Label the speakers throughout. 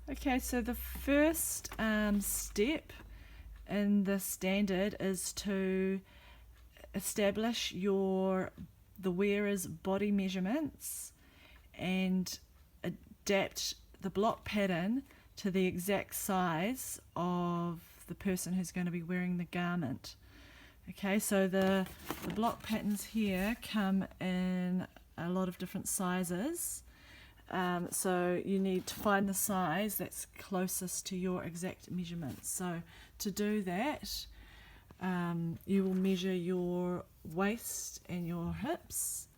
Speaker 1: Okay, so the first step in the standard is to establish the wearer's body measurements and adapt the block pattern to the exact size of the person who's going to be wearing the garment. Okay, so the block patterns here come in a lot of different sizes. So you need to find the size that's closest to your exact measurements. So to do that, you will measure your waist and your hips,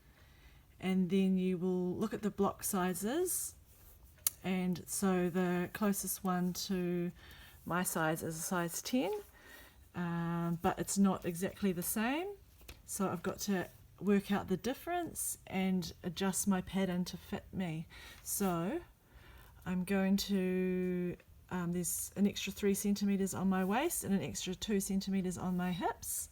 Speaker 1: and then you will look at the block sizes. And so the closest one to my size is a size 10, but it's not exactly the same. So I've got to work out the difference and adjust my pattern to fit me. So I'm going to, there's an extra 3 centimeters on my waist and an extra 2 centimeters on my hips.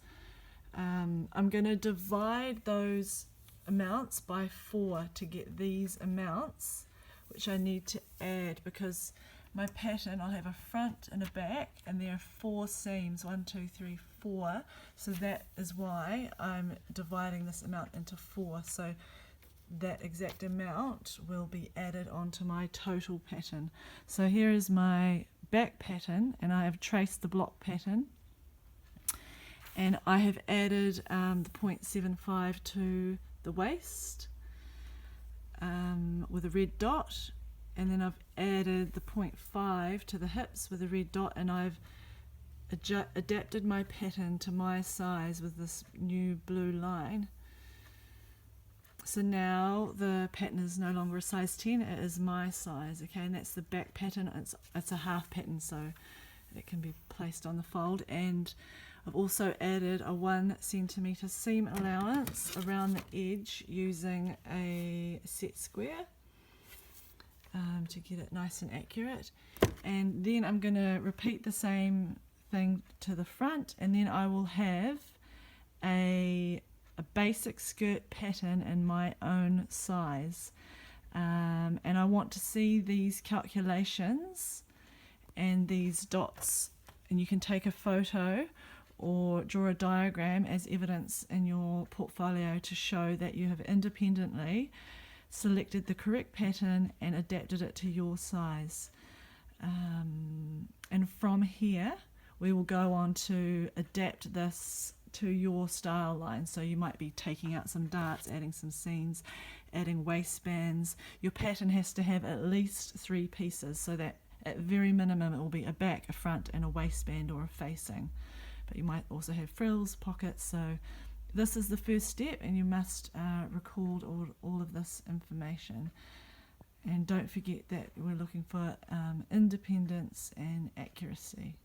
Speaker 1: I'm going to divide those amounts by 4 to get these amounts, which I need to add because my pattern, I'll have a front and a back, and there are 4 seams, 1, 2, 3, 4. So that is why I'm dividing this amount into 4. So that exact amount will be added onto my total pattern. So here is my back pattern, and I have traced the block pattern. And I have added the 0.75 to the waist with a red dot. And then I've added the 0.5 to the hips with a red dot, and I've adapted my pattern to my size with this new blue line. So now the pattern is no longer a size 10, it is my size, okay, and that's the back pattern. It's a half pattern, so it can be placed on the fold. And I've also added a 1 centimeter seam allowance around the edge using a set square to get it nice and accurate. And then I'm going to repeat the same thing to the front, and then I will have a basic skirt pattern in my own size. And I want to see these calculations and these dots, and you can take a photo or draw a diagram as evidence in your portfolio to show that you have independently selected the correct pattern and adapted it to your size. And from here we will go on to adapt this to your style line. So you might be taking out some darts, adding some seams, adding waistbands. Your pattern has to have at least 3 pieces, so that at very minimum it will be a back, a front and a waistband or a facing. But you might also have frills, pockets. So this is the first step, and you must record all of this information. And don't forget that we're looking for independence and accuracy.